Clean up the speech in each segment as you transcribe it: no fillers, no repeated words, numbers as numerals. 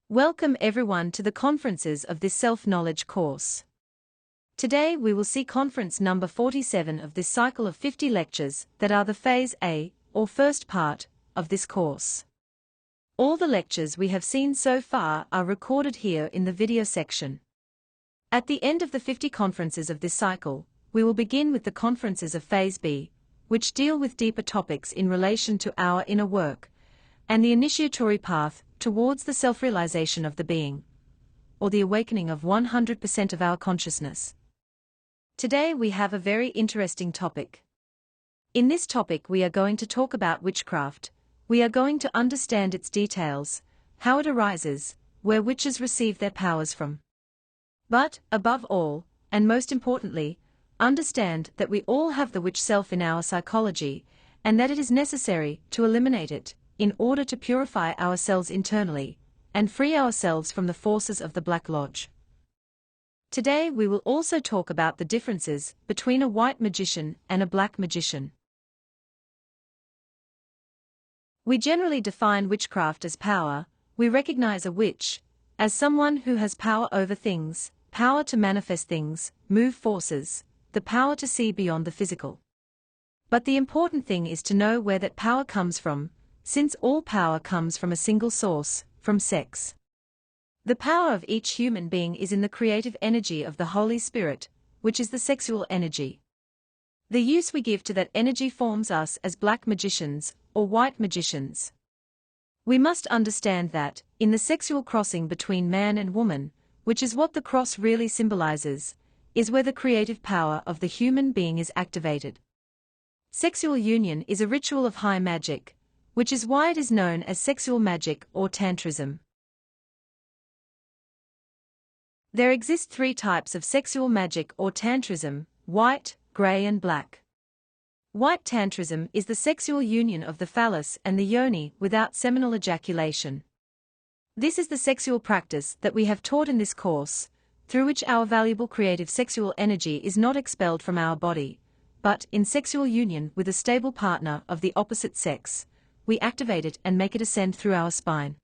Welcome everyone to the conferences of this self-knowledge course. Today we will see conference number 47 of this cycle of 50 lectures that are the Phase A, or first part, of this course. All the lectures we have seen so far are recorded here in the video section. At the end of the 50 conferences of this cycle, we will begin with the conferences of Phase B, which deal with deeper topics in relation to our inner work, and the initiatory path towards the self-realization of the being, or the awakening of 100% of our consciousness. Today we have a very interesting topic. In this topic we are going to talk about witchcraft. We are going to understand its details, how it arises, where witches receive their powers from. But, above all, and most importantly, understand that we all have the witch self in our psychology, and that it is necessary to eliminate it, in order to purify ourselves internally, and free ourselves from the forces of the Black Lodge. Today we will also talk about the differences between a white magician and a black magician. We generally define witchcraft as power. We recognize a witch as someone who has power over things, power to manifest things, move forces, the power to see beyond the physical. But the important thing is to know where that power comes from, since all power comes from a single source, from sex. The power of each human being is in the creative energy of the Holy Spirit, which is the sexual energy. The use we give to that energy forms us as black magicians, or white magicians. We must understand that, in the sexual crossing between man and woman, which is what the cross really symbolizes, is where the creative power of the human being is activated. Sexual union is a ritual of high magic, which is why it is known as sexual magic or tantrism. There exist three types of sexual magic or tantrism: white, grey and black. White tantrism is the sexual union of the phallus and the yoni without seminal ejaculation. This is the sexual practice that we have taught in this course, through which our valuable creative sexual energy is not expelled from our body, but, in sexual union with a stable partner of the opposite sex, we activate it and make it ascend through our spine.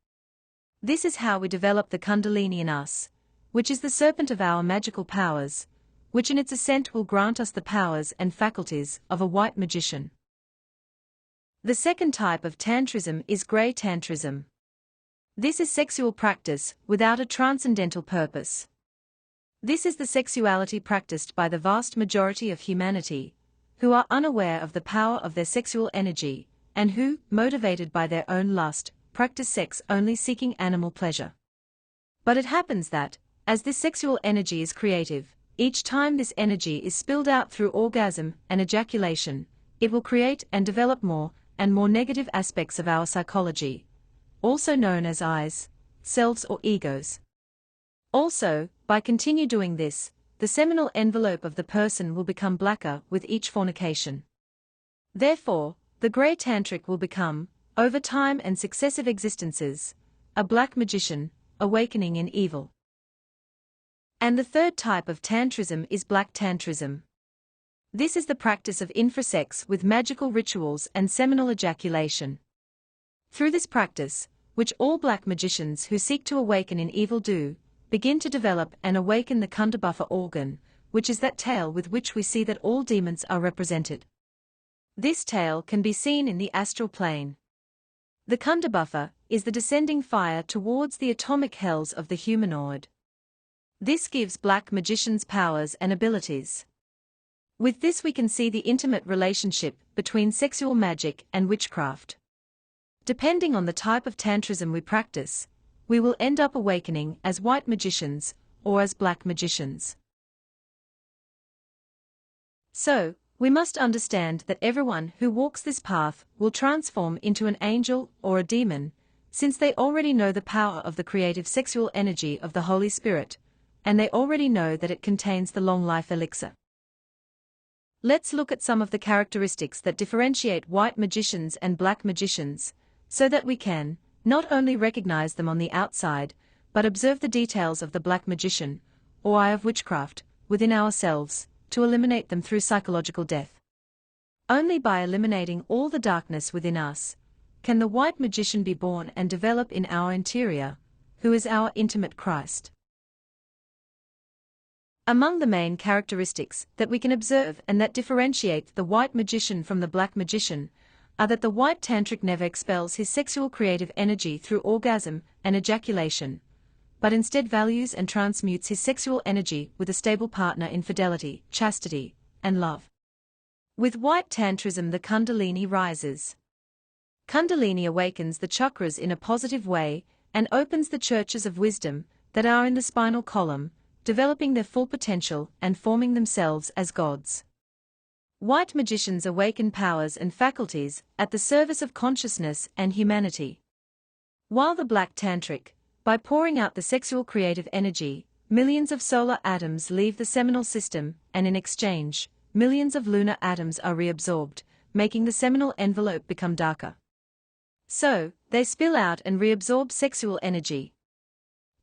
This is how we develop the Kundalini in us, which is the serpent of our magical powers, which in its ascent will grant us the powers and faculties of a white magician. The second type of tantrism is grey tantrism. This is sexual practice without a transcendental purpose. This is the sexuality practiced by the vast majority of humanity, who are unaware of the power of their sexual energy, and who, motivated by their own lust, practice sex only seeking animal pleasure. But it happens that, as this sexual energy is creative, each time this energy is spilled out through orgasm and ejaculation, it will create and develop more and more negative aspects of our psychology, also known as I's, selves or egos. Also, by continue doing this, the seminal envelope of the person will become blacker with each fornication. Therefore, the grey tantric will become, over time and successive existences, a black magician, awakening in evil. And the third type of tantrism is black tantrism. This is the practice of infrasex with magical rituals and seminal ejaculation. Through this practice, which all black magicians who seek to awaken in evil do, begin to develop and awaken the Kundabuffer organ, which is that tail with which we see that all demons are represented. This tail can be seen in the astral plane. The Kundabuffer is the descending fire towards the atomic hells of the humanoid. This gives black magicians powers and abilities. With this we can see the intimate relationship between sexual magic and witchcraft. Depending on the type of tantrism we practice, we will end up awakening as white magicians or as black magicians. So, we must understand that everyone who walks this path will transform into an angel or a demon, since they already know the power of the creative sexual energy of the Holy Spirit, and they already know that it contains the long life elixir. Let's look at some of the characteristics that differentiate white magicians and black magicians, so that we can, not only recognize them on the outside, but observe the details of the black magician, or I of Witchcraft, within ourselves, to eliminate them through psychological death. Only by eliminating all the darkness within us, can the white magician be born and develop in our interior, who is our intimate Christ. Among the main characteristics that we can observe and that differentiate the white magician from the black magician are that the white tantric never expels his sexual creative energy through orgasm and ejaculation, but instead values and transmutes his sexual energy with a stable partner in fidelity, chastity, and love. With white tantrism, the Kundalini rises. Kundalini awakens the chakras in a positive way and opens the churches of wisdom that are in the spinal column, developing their full potential and forming themselves as gods. White magicians awaken powers and faculties at the service of consciousness and humanity. While the black tantric, by pouring out the sexual creative energy, millions of solar atoms leave the seminal system, and in exchange, millions of lunar atoms are reabsorbed, making the seminal envelope become darker. So, they spill out and reabsorb sexual energy.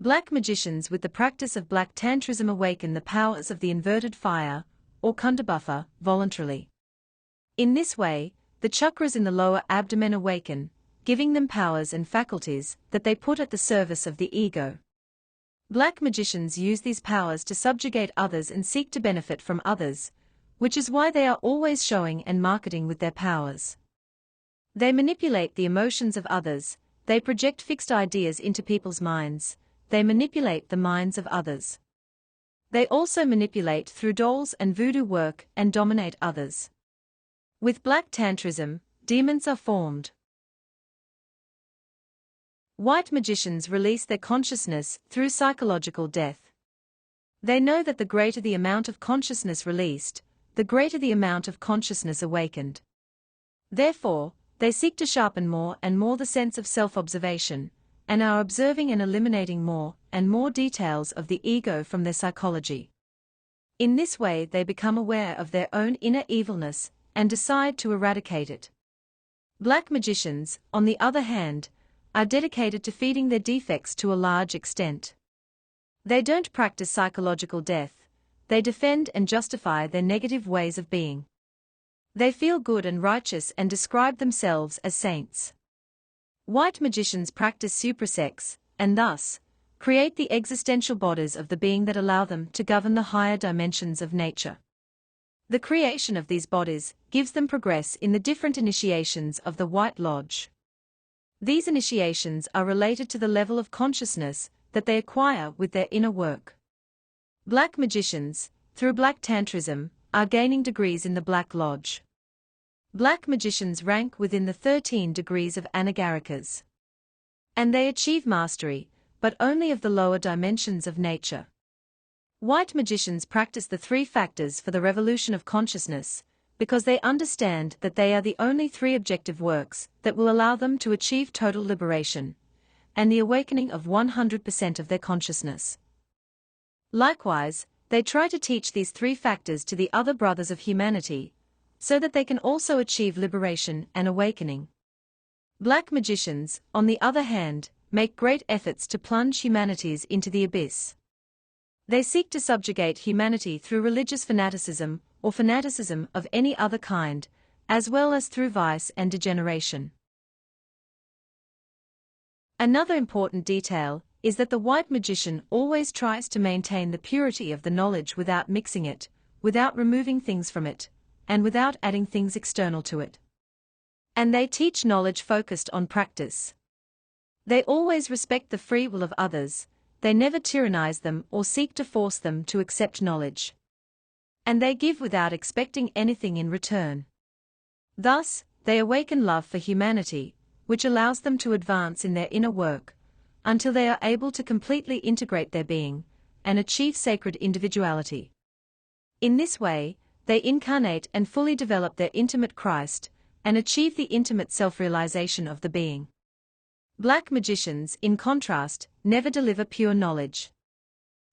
Black magicians with the practice of black tantrism awaken the powers of the inverted fire, or kundabuffer, voluntarily. In this way, the chakras in the lower abdomen awaken, giving them powers and faculties that they put at the service of the ego. Black magicians use these powers to subjugate others and seek to benefit from others, which is why they are always showing and marketing with their powers. They manipulate the emotions of others, they project fixed ideas into people's minds, they manipulate the minds of others. They also manipulate through dolls and voodoo work and dominate others. With black tantrism, demons are formed. White magicians release their consciousness through psychological death. They know that the greater the amount of consciousness released, the greater the amount of consciousness awakened. Therefore, they seek to sharpen more and more the sense of self-observation, and are observing and eliminating more and more details of the ego from their psychology. In this way they become aware of their own inner evilness and decide to eradicate it. Black magicians, on the other hand, are dedicated to feeding their defects to a large extent. They don't practice psychological death, they defend and justify their negative ways of being. They feel good and righteous and describe themselves as saints. White magicians practice suprasex, and thus, create the existential bodies of the being that allow them to govern the higher dimensions of nature. The creation of these bodies gives them progress in the different initiations of the White Lodge. These initiations are related to the level of consciousness that they acquire with their inner work. Black magicians, through black tantrism, are gaining degrees in the Black Lodge. Black magicians rank within the 13 degrees of Anagarikas. And they achieve mastery, but only of the lower dimensions of nature. White magicians practice the 3 factors for the revolution of consciousness, because they understand that they are the only 3 objective works that will allow them to achieve total liberation, and the awakening of 100% of their consciousness. Likewise, they try to teach these 3 factors to the other brothers of humanity, so that they can also achieve liberation and awakening. Black magicians, on the other hand, make great efforts to plunge humanities into the abyss. They seek to subjugate humanity through religious fanaticism or fanaticism of any other kind, as well as through vice and degeneration. Another important detail is that the white magician always tries to maintain the purity of the knowledge without mixing it, without removing things from it, and without adding things external to it. And they teach knowledge focused on practice. They always respect the free will of others, they never tyrannize them or seek to force them to accept knowledge. And they give without expecting anything in return. Thus, they awaken love for humanity, which allows them to advance in their inner work, until they are able to completely integrate their being, and achieve sacred individuality. In this way, they incarnate and fully develop their intimate Christ, and achieve the intimate self-realization of the being. Black magicians, in contrast, never deliver pure knowledge.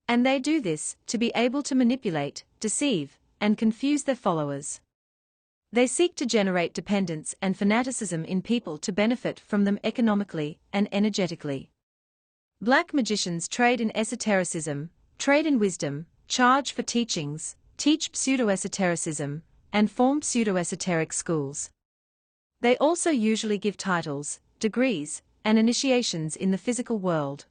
And they do this to be able to manipulate, deceive, and confuse their followers. They seek to generate dependence and fanaticism in people to benefit from them economically and energetically. Black magicians trade in esotericism, trade in wisdom, charge for teachings, teach pseudo-esotericism, and form pseudo-esoteric schools. They also usually give titles, degrees, and initiations in the physical world.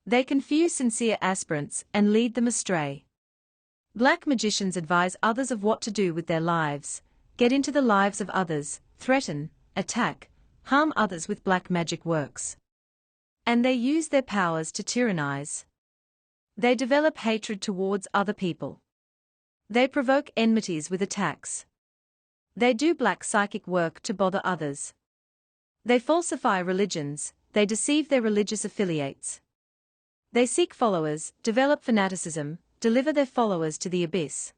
They confuse sincere aspirants and lead them astray. Black magicians advise others of what to do with their lives, get into the lives of others, threaten, attack, harm others with black magic works. And they use their powers to tyrannize. They develop hatred towards other people. They provoke enmities with attacks. They do black psychic work to bother others. They falsify religions, they deceive their religious affiliates. They seek followers, develop fanaticism, deliver their followers to the abyss.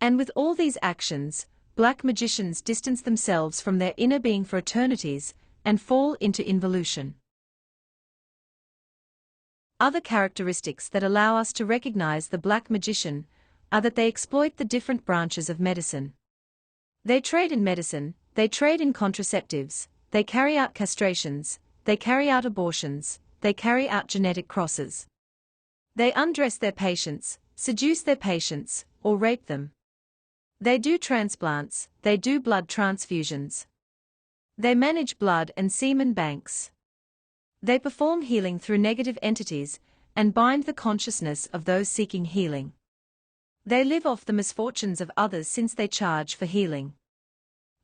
And with all these actions, black magicians distance themselves from their inner being for eternities, and fall into involution. Other characteristics that allow us to recognize the black magician are that they exploit the different branches of medicine. They trade in medicine, they trade in contraceptives, they carry out castrations, they carry out abortions, they carry out genetic crosses. They undress their patients, seduce their patients, or rape them. They do transplants, they do blood transfusions. They manage blood and semen banks. They perform healing through negative entities, and bind the consciousness of those seeking healing. They live off the misfortunes of others since they charge for healing.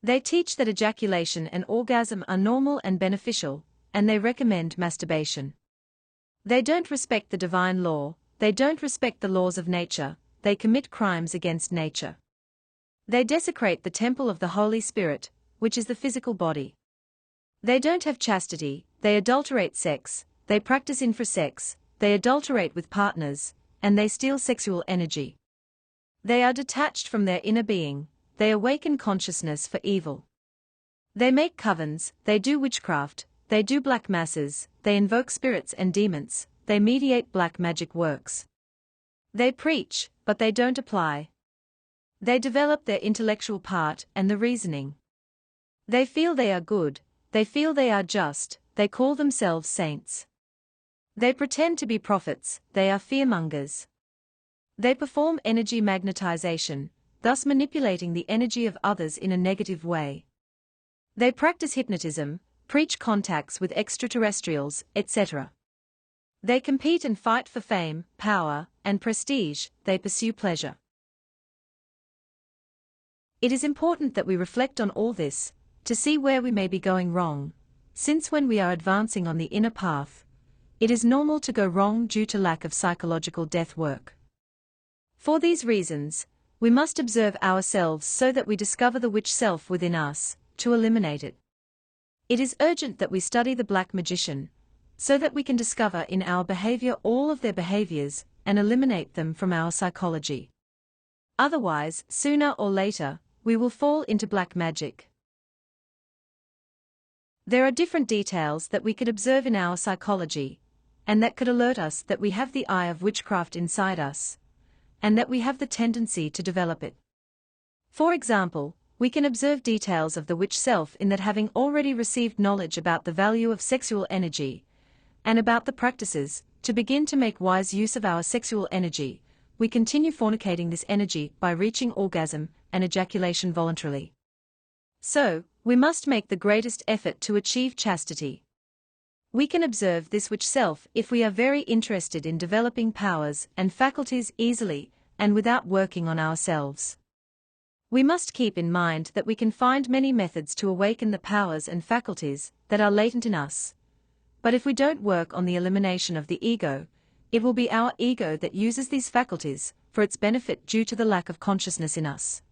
They teach that ejaculation and orgasm are normal and beneficial, and they recommend masturbation. They don't respect the divine law, they don't respect the laws of nature, they commit crimes against nature. They desecrate the temple of the Holy Spirit, which is the physical body. They don't have chastity, they adulterate sex, they practice infrasex, they adulterate with partners, and they steal sexual energy. They are detached from their inner being, they awaken consciousness for evil. They make covens, they do witchcraft, they do black masses, they invoke spirits and demons, they mediate black magic works. They preach, but they don't apply. They develop their intellectual part and the reasoning. They feel they are good, they feel they are just, they call themselves saints. They pretend to be prophets, they are fearmongers. They perform energy magnetization, thus manipulating the energy of others in a negative way. They practice hypnotism, preach contacts with extraterrestrials, etc. They compete and fight for fame, power, and prestige, they pursue pleasure. It is important that we reflect on all this, to see where we may be going wrong, since when we are advancing on the inner path, it is normal to go wrong due to lack of psychological death work. For these reasons, we must observe ourselves so that we discover the witch self within us, to eliminate it. It is urgent that we study the black magician, so that we can discover in our behavior all of their behaviors, and eliminate them from our psychology. Otherwise, sooner or later, we will fall into black magic. There are different details that we could observe in our psychology, and that could alert us that we have the eye of witchcraft inside us, and that we have the tendency to develop it. For example, we can observe details of the witch self in that having already received knowledge about the value of sexual energy, and about the practices, to begin to make wise use of our sexual energy, we continue fornicating this energy by reaching orgasm and ejaculation voluntarily. So, we must make the greatest effort to achieve chastity. We can observe this witch self if we are very interested in developing powers and faculties easily and without working on ourselves. We must keep in mind that we can find many methods to awaken the powers and faculties that are latent in us. But if we don't work on the elimination of the ego, it will be our ego that uses these faculties for its benefit due to the lack of consciousness in us.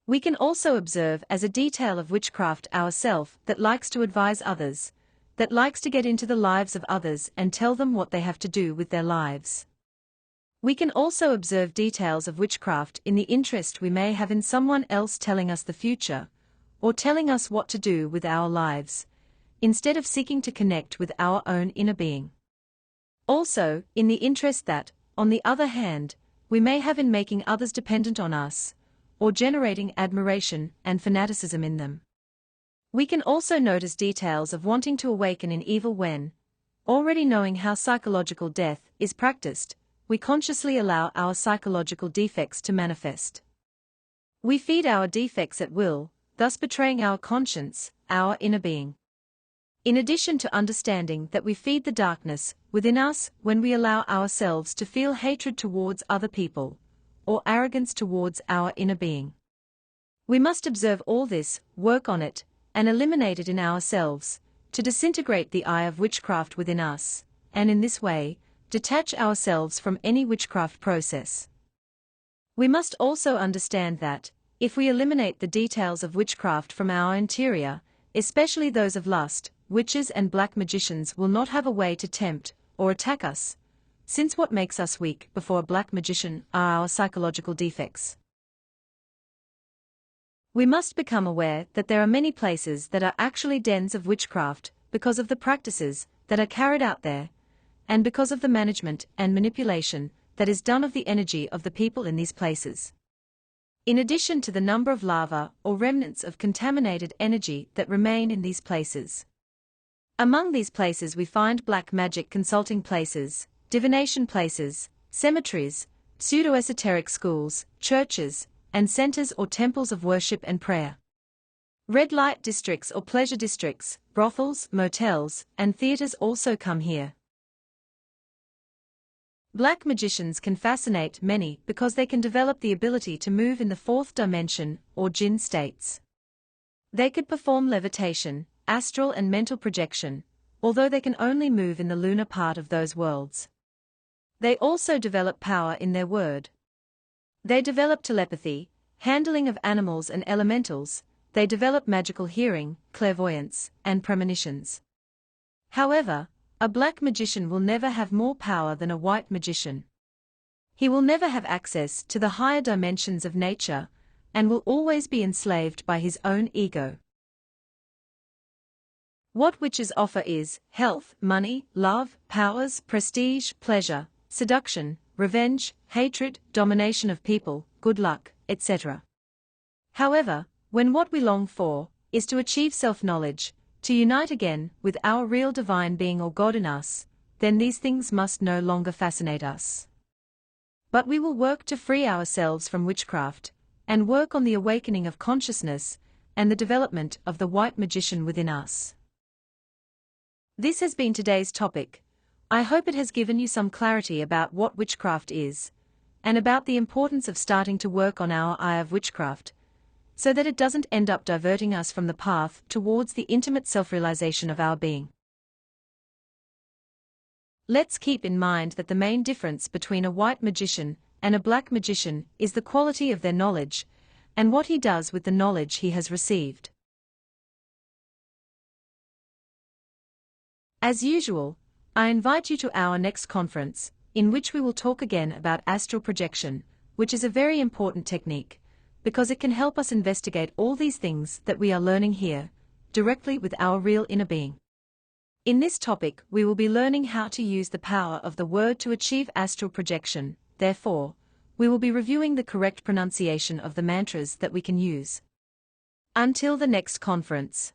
We can also observe as a detail of witchcraft ourself that likes to advise others, that likes to get into the lives of others and tell them what they have to do with their lives. We can also observe details of witchcraft in the interest we may have in someone else telling us the future, or telling us what to do with our lives, instead of seeking to connect with our own inner being. Also, in the interest that, on the other hand, we may have in making others dependent on us, or generating admiration and fanaticism in them. We can also notice details of wanting to awaken in evil when, already knowing how psychological death is practiced, we consciously allow our psychological defects to manifest. We feed our defects at will, thus betraying our conscience, our inner being. In addition to understanding that we feed the darkness within us when we allow ourselves to feel hatred towards other people, or arrogance towards our inner being. We must observe all this, work on it, and eliminate it in ourselves, to disintegrate the eye of witchcraft within us, and in this way, detach ourselves from any witchcraft process. We must also understand that, if we eliminate the details of witchcraft from our interior, especially those of lust, witches and black magicians will not have a way to tempt or attack us, since what makes us weak before a black magician are our psychological defects. We must become aware that there are many places that are actually dens of witchcraft because of the practices that are carried out there, and because of the management and manipulation that is done of the energy of the people in these places. In addition to the number of lava or remnants of contaminated energy that remain in these places. Among these places we find black magic consulting places, divination places, cemeteries, pseudo-esoteric schools, churches, and centers or temples of worship and prayer. Red light districts or pleasure districts, brothels, motels, and theaters also come here. Black magicians can fascinate many because they can develop the ability to move in the fourth dimension or jinn states. They could perform levitation, astral and mental projection, although they can only move in the lunar part of those worlds. They also develop power in their word. They develop telepathy, handling of animals and elementals, they develop magical hearing, clairvoyance, and premonitions. However, a black magician will never have more power than a white magician. He will never have access to the higher dimensions of nature, and will always be enslaved by his own ego. What witches offer is health, money, love, powers, prestige, pleasure, seduction, revenge, hatred, domination of people, good luck, etc. However, when what we long for is to achieve self-knowledge, to unite again with our real divine being or God in us, then these things must no longer fascinate us. But we will work to free ourselves from witchcraft, and work on the awakening of consciousness, and the development of the white magician within us. This has been today's topic. I hope it has given you some clarity about what witchcraft is, and about the importance of starting to work on our eye of witchcraft, so that it doesn't end up diverting us from the path towards the intimate self-realization of our being. Let's keep in mind that the main difference between a white magician and a black magician is the quality of their knowledge, and what he does with the knowledge he has received. As usual, I invite you to our next conference, in which we will talk again about astral projection, which is a very important technique, because it can help us investigate all these things that we are learning here, directly with our real inner being. In this topic we will be learning how to use the power of the word to achieve astral projection, therefore, we will be reviewing the correct pronunciation of the mantras that we can use. Until the next conference.